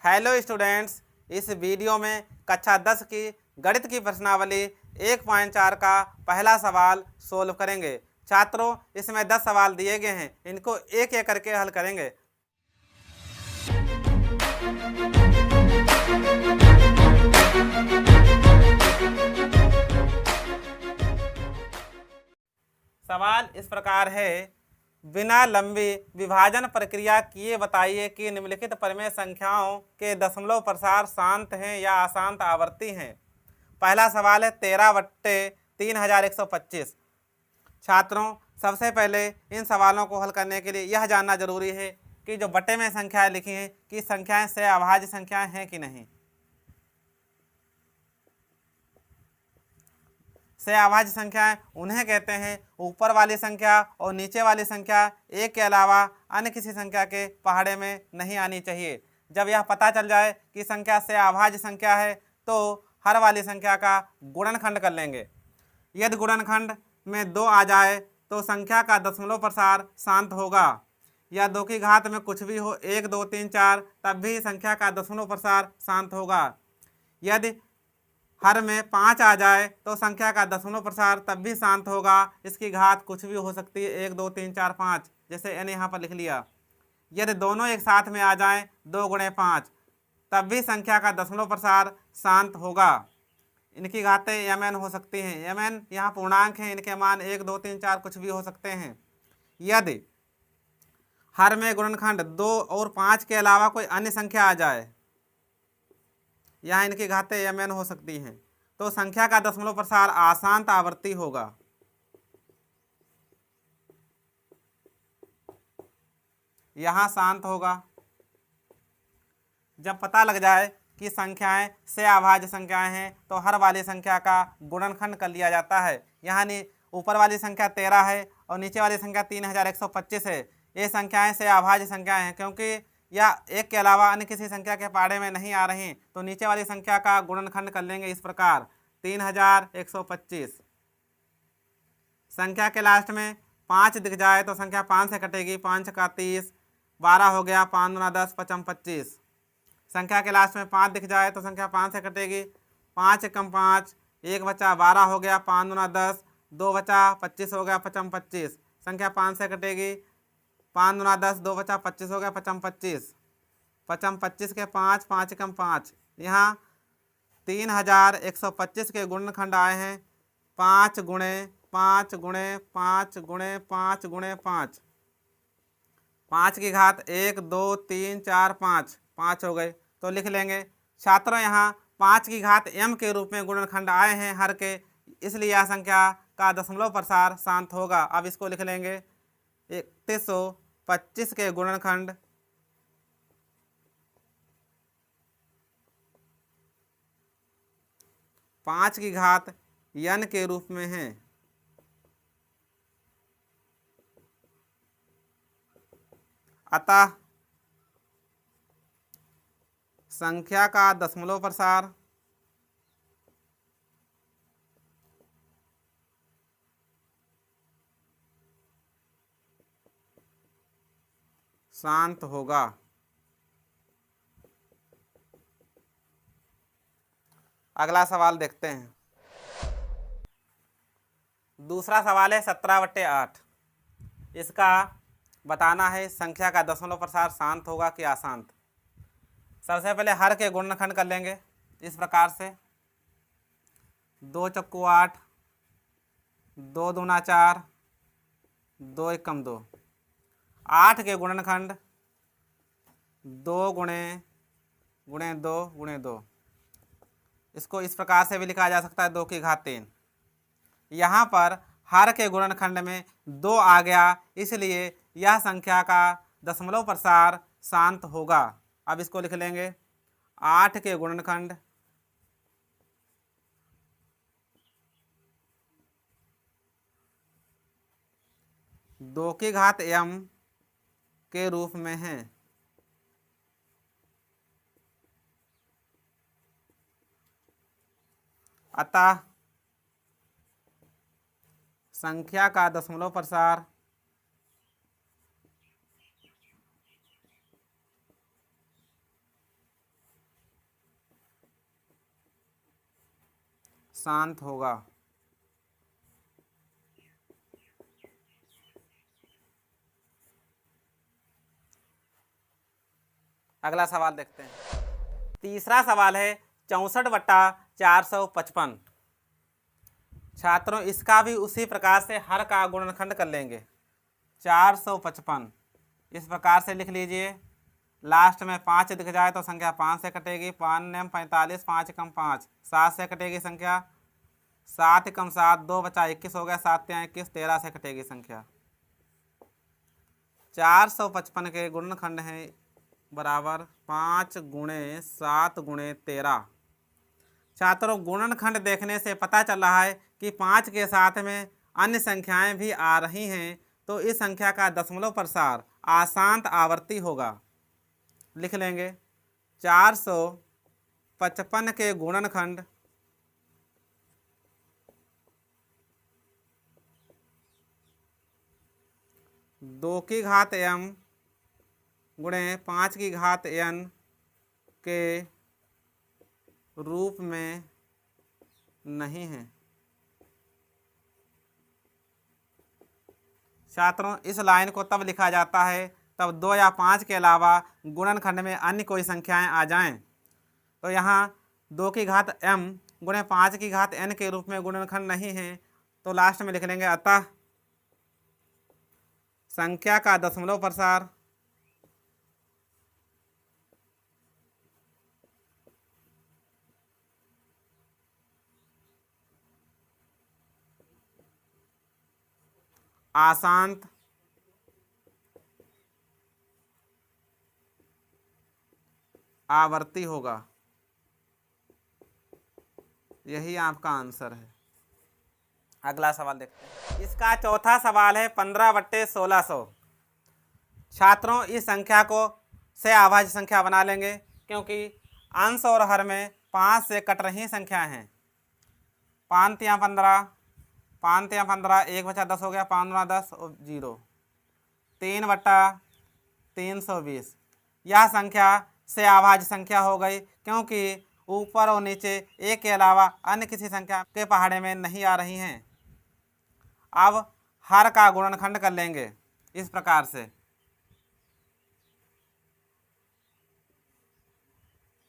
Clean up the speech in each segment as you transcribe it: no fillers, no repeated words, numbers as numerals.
Hello students, इस video में कक्षा 10 की गणित की प्रश्नावली 1.4 का पहला सवाल सोल्व करेंगे। छात्रों, इसमें 10 सवाल दिए गए हैं, इनको एक एक करके हल करेंगे। सवाल इस प्रकार है, बिना लंबी विभाजन प्रक्रिया किए बताइए कि निम्नलिखित परिमेय संख्याओं के दशमलव प्रसार शांत हैं या अशांत आवर्ती हैं। पहला सवाल है 13/3125। छात्रों, सबसे पहले इन सवालों को हल करने के लिए यह जानना जरूरी है कि जो बटे में संख्याएं लिखी हैं कि संख्याएं से अभाज्य संख्याएं हैं कि नहीं। से अभाज्य संख्याएं उन्हें कहते हैं ऊपर वाली संख्या और नीचे वाली संख्या एक के अलावा अन्य किसी संख्या के पहाड़े में नहीं आनी चाहिए। जब यह पता चल जाए कि संख्या से अभाज्य संख्या है तो हर वाली संख्या का गुणनखंड कर लेंगे। यदि गुणनखंड में 2 आ जाए तो संख्या का दशमलव प्रसार शांत होगा। या 2 की घात में कुछ भी हो, 1 2 3 4, तब भी संख्या का दशमलव प्रसार शांत होगा। यदि हर में 5 आ जाए तो संख्या का दशमलव प्रसार तब भी शांत होगा। इसकी घात कुछ भी हो सकती है, 1 2 3 4 5, जैसे n यहाँ पर लिख लिया। यदि दोनों एक साथ में आ जाएं 2 × 5, तब भी संख्या का दशमलव प्रसार शांत होगा। इनकी घातें mn हो सकती हैं। mn यहाँ पूर्णांक हैं, इनके मान 1 2 3 4 कुछ भी हो सकते हैं। यदि हर में गुणनखंड 2 और 5 के अलावा कोई अन्य संख्या आ जाए, यहाँ इनकी घातें mn हो सकती हैं, तो संख्या का दशमलव प्रसार अशांत आवर्ती होगा। यहाँ शांत होगा। जब पता लग जाए कि संख्याएं से अभाज्य संख्याएं हैं तो हर वाली संख्या का गुणनखंड कर लिया जाता है। यहाँ ऊपर वाली संख्या 13 है और नीचे वाली संख्या 3125 है। ये संख्याएं से अभाज्य संख्याएं हैं क्योंकि या एक के अलावा अन्य किसी संख्या के पहाड़े में नहीं आ रही, तो नीचे वाली संख्या का गुणनखंड कर लेंगे इस प्रकार 3125। संख्या के लास्ट में 5 दिख जाए तो संख्या 5 से कटेगी, 5 का 30, 12 हो गया, 5 दूना 10, 55 25। संख्या के लास्ट में 5 दिख जाए तो संख्या 5 से कटेगी, 5 कम 5, 1 बचा, 12 हो गया, 5 दूना 10, 2 बचा, 25 हो गया, 55 25। संख्या 5 से कटेगी, 5 दूना 10, 2 बचा, 25 हो गया, 55 25। 55 25 के 5, 5 कम 5। यहाँ 3125 के गुणनखंड आए हैं 5 गुणे 5 गुणे 5 गुणे 5 गुणे 5। 5 की घात 1 2 3 4 5, 5 हो गए, तो लिख लेंगे। छात्रों, यहाँ 5 की घात m के रूप में गुणनखंड आए हैं हर के, इसलिए यह संख्या का दशमलव प्रसार शांत होगा। अब इसको लिख लेंगे 3125 के गुणनखंड 5 की घात n के रूप में है। अतः संख्या का दशमलव प्रसार शांत होगा। अगला सवाल देखते हैं। दूसरा सवाल है 17/8। इसका बताना है संख्या का दशमलव प्रसार शांत होगा कि अशांत। सबसे पहले हर के गुणनखंड कर लेंगे इस प्रकार से, 2 चक्कू 8, 2 दूना 4, 2 एकम 2। 8 के गुणनखंड 2 गुणे 2 गुणे 2। इसको इस प्रकार से भी लिखा जा सकता है 2 की घात 3। यहाँ पर हर के गुणनखंड में 2 आ गया, इसलिए यह संख्या का दशमलव प्रसार शांत होगा। अब इसको लिख लेंगे 8 के गुणनखंड 2 की घात m के रूप में है। अतः संख्या का दशमलव प्रसार शांत होगा। अगला सवाल देखते हैं। तीसरा सवाल है 64/455। छात्रों इसका भी उसी प्रकार से हर का गुणनखंड कर लेंगे। 455 इस प्रकार से लिख लीजिए, लास्ट में 5 दिख जाए तो संख्या 5 से कटेगी। 5 नेम 45, 5 कम 5, 7 से कटेगी संख्या। 7 कम 7, 2 बचा 21 हो गया। 7 या 21, 13 से कटेगी संख्या। 455 के गुणनखंड है बराबर 5 गुणे 7 गुणे 13। छात्रों गुणनखंड देखने से पता चल रहा है कि 5 के साथ में अन्य संख्याएं भी आ रही हैं, तो इस संख्या का दशमलव प्रसार आशांत आवर्ती होगा। लिख लेंगे 455 के गुणनखंड 2 की घात m गुणे 5 की घात n के रूप में नहीं है। छात्रों इस लाइन को तब लिखा जाता है तब 2 या 5 के अलावा गुणनखंड में अन्य कोई संख्याएं आ जाएं। तो यहाँ 2 की घात m गुणे 5 की घात n के रूप में गुणनखंड नहीं है, तो लास्ट में लिख लेंगे अतः संख्या का दशमलव प्रसार आशांत आवर्ती होगा। यही आपका आंसर है। अगला सवाल देखते हैं। इसका चौथा सवाल है 15/1600। छात्रों इस संख्या को से अभाज्य संख्या बना लेंगे, क्योंकि अंश और हर में 5 से कट रही संख्याएं हैं। 5 तिया 15, 5 तिया 15, 1 बचा 10 हो गया। 5 गुना 10 और 0, 3/320। यह संख्या से अभाज्य संख्या हो गई, क्योंकि ऊपर और नीचे एक के अलावा अन्य किसी संख्या के पहाड़े में नहीं आ रही हैं। अब हर का गुणनखंड कर लेंगे इस प्रकार से।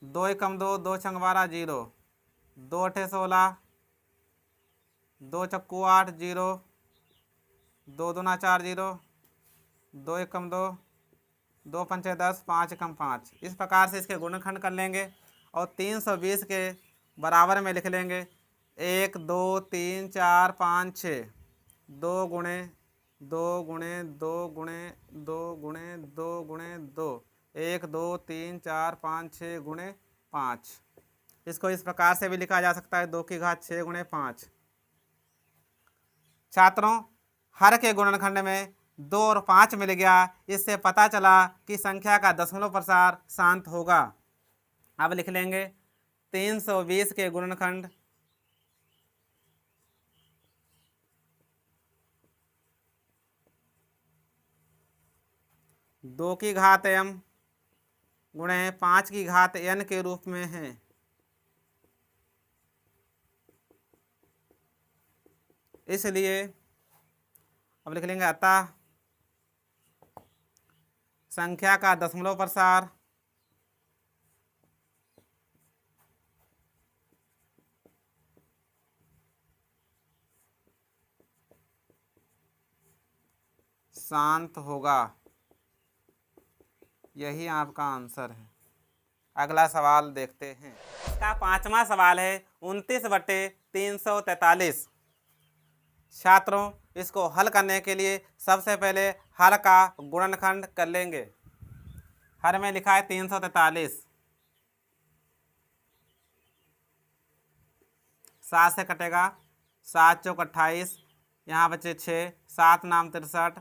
2 एकम 2, 2 छंग 12, 0, 2 अठे 16, 2 चक्कू 8, 0, 2 दूना 4, 0, 2 एकम 2, 2 पंचे 10, 5 एकम 5। इस प्रकार से इसके गुणनखंड कर लेंगे और 320 के बराबर में लिख लेंगे 1 2 3 4 5 6, 2 गुणे 2 गुणे 2 गुणे 2 गुणे 2 गुणे 2, 1 2 3 4 5 6 गुणे 5। इसको इस प्रकार से भी लिखा जा सकता है 2 की घात 6 गुणे 5। छात्रों हर के गुणनखंड में 2 और 5 मिल गया। इससे पता चला कि संख्या का दशमलव प्रसार शांत होगा। अब लिख लेंगे 320 के गुणनखंड 2 की घात m गुणे 5 की घात n के रूप में है। इसलिए अब लिख लेंगे अतः संख्या का दशमलव प्रसार शांत होगा। यही आपका आंसर है। अगला सवाल देखते हैं। इसका पांचवा सवाल है 29/343। छात्रों इसको हल करने के लिए सबसे पहले हर का गुणनखंड कर लेंगे। हर में लिखा है 343, 7 से कटेगा। 7 चौक 28, यहाँ बचे 6, 7 नाम 63,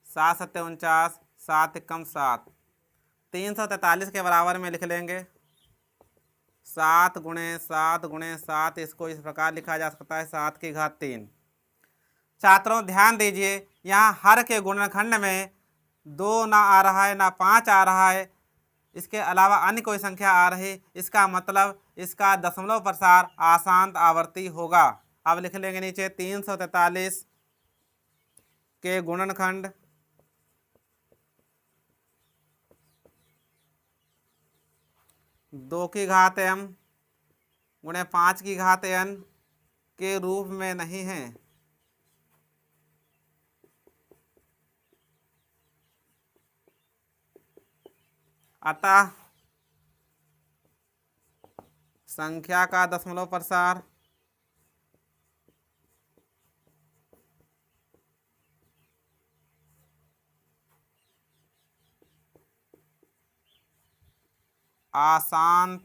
7 सत्ते 49, 7 एकम 7। 343 के बराबर में लिख लेंगे 7 गुणे 7 गुणे 7। इसको इस प्रकार लिखा जा सकता है 7 की घात 3। छात्रों ध्यान दीजिए, यहाँ हर के गुणनखंड में 2 ना आ रहा है ना 5 आ रहा है। इसके अलावा अन्य कोई संख्या आ रही, इसका मतलब इसका दशमलव प्रसार अशांत आवर्ती होगा। अब लिख लेंगे नीचे 343 के गुणनखंड 2 की घात m गुणे 5 की घात n के रूप में नहीं है। अतः संख्या का दशमलव प्रसार अशांत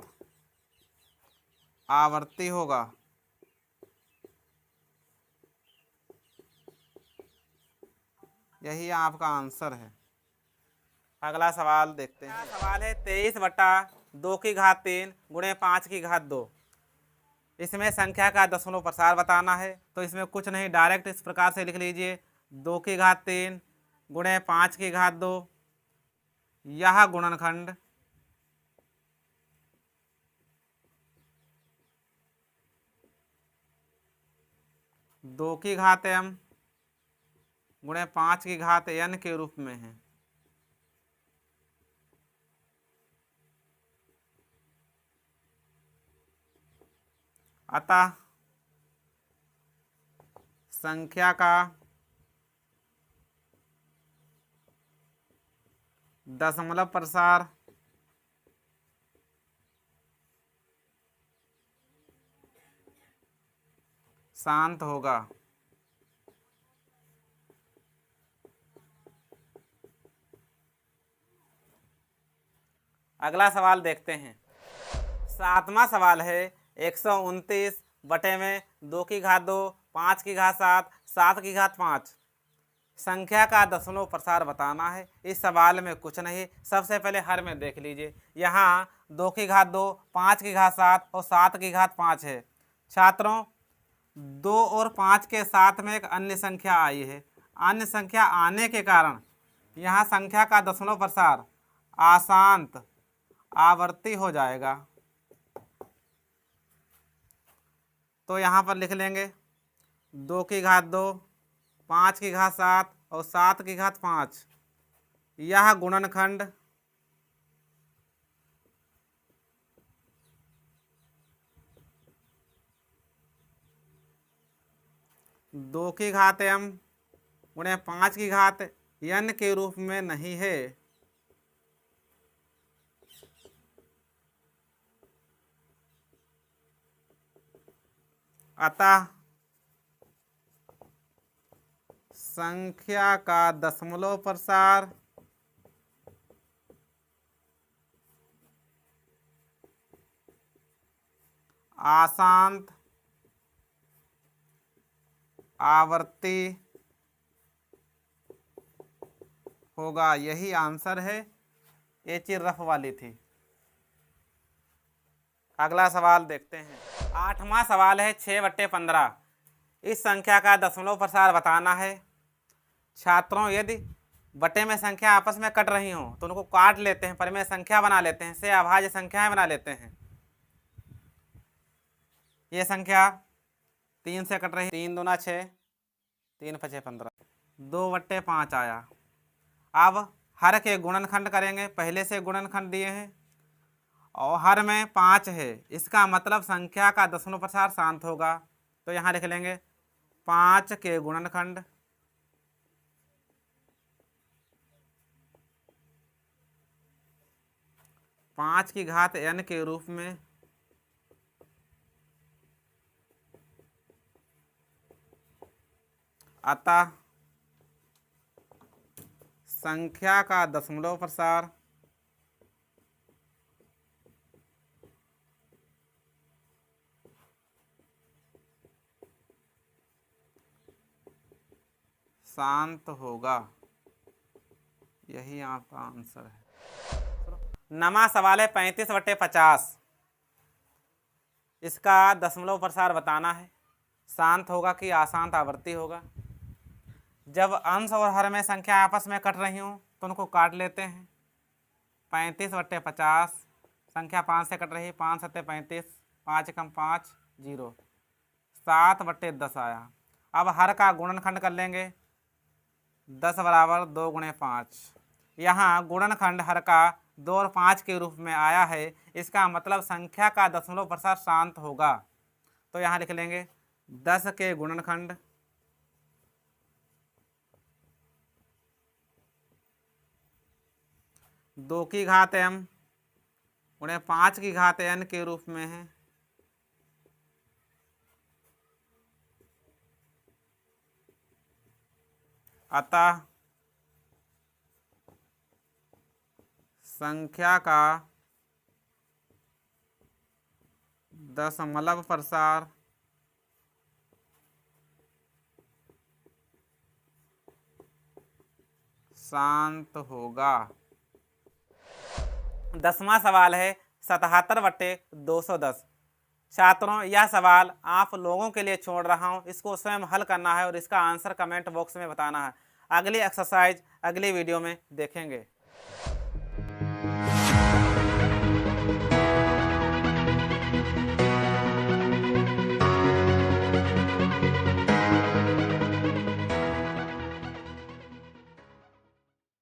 आवर्ती होगा। यही आपका आंसर है। अगला सवाल देखते हैं। सवाल है 23/2 की घात 3 गुणे 5 की घात 2। इसमें संख्या का दशमलव प्रसार बताना है, तो इसमें कुछ नहीं, डायरेक्ट इस प्रकार से लिख लीजिए 2 की घात 3 गुणे 5 की घात 2। यह गुणनखंड दो की घात m गुणे 5 की घात n के रूप में है। अतः संख्या का दशमलव प्रसार शांत होगा। अगला सवाल देखते हैं। 7वां सवाल है 129 बटे में 2 की घात 2 5 की घात 7 7 की घात 5। संख्या का दशमलव प्रसार बताना है। इस सवाल में कुछ नहीं, सबसे पहले हर में देख लीजिए। यहाँ 2 की घात 2 5 की घात 7 और 7 की घात 5 है। छात्रों, 2 और 5 के साथ में एक अन्य संख्या आई है। अन्य संख्या आने के कारण यहाँ संख्या का दशमलव प्रसार अशांत आवर्ती हो जाएगा। तो यहाँ पर लिख लेंगे 2 की घात 2 5 की घात 7 और 7 की घात 5। यह गुणनखंड दो की घात m गुणे 5 की घात n के रूप में नहीं है। अतः संख्या का दशमलव प्रसार अशांत आवर्ती होगा। यही आंसर है। ये चीज रफ वाली थी। अगला सवाल देखते हैं। 8वां सवाल है 6/15। इस संख्या का दशमलव प्रसार बताना है। छात्रों, यदि बटे में संख्या आपस में कट रही हो तो उनको काट लेते हैं, परिमेय संख्या बना लेते हैं, से अभाज्य संख्याएं बना लेते हैं। ये संख्या 3 से कट रही, 3 दूना 6 3 5 15, 2/5 आया। अब हर के गुणनखंड करेंगे। पहले से गुणनखंड दिए हैं और हर में 5 है, इसका मतलब संख्या का दशमलव प्रसार शांत होगा। तो यहाँ लिख लेंगे 5 के गुणनखंड 5 की घात n के रूप में। अतः संख्या का दशमलव प्रसार शांत होगा। यही आपका आंसर है। 9वां सवाल है 35/50। इसका दशमलव प्रसार बताना है। शांत होगा कि अशांत आवर्ती होगा। जब अंश और हर में संख्या आपस में कट रही हो तो उनको काट लेते हैं, 35/50, संख्या 5 से कट रही, 5 7 35, 5 एकम 5, 0, 7/10 आया। अब हर का गुणनखंड कर लेंगे, 10 बराबर 2 गुणे 5। यहाँ गुणनखंड हर का 2 और 5 के रूप में आया है, इसका मतलब संख्या का दशमलव प्रसार शांत होगा। तो यहाँ लिख लेंगे 10 के गुणनखंड 2 की घात m गुणे 5 की घात n के रूप में है। अतः संख्या का दशमलव प्रसार शांत होगा। 10वां सवाल है 77/210। छात्रों, यह सवाल आप लोगों के लिए छोड़ रहा हूं, इसको स्वयं हल करना है और इसका आंसर कमेंट बॉक्स में बताना है। अगली एक्सरसाइज अगली वीडियो में देखेंगे।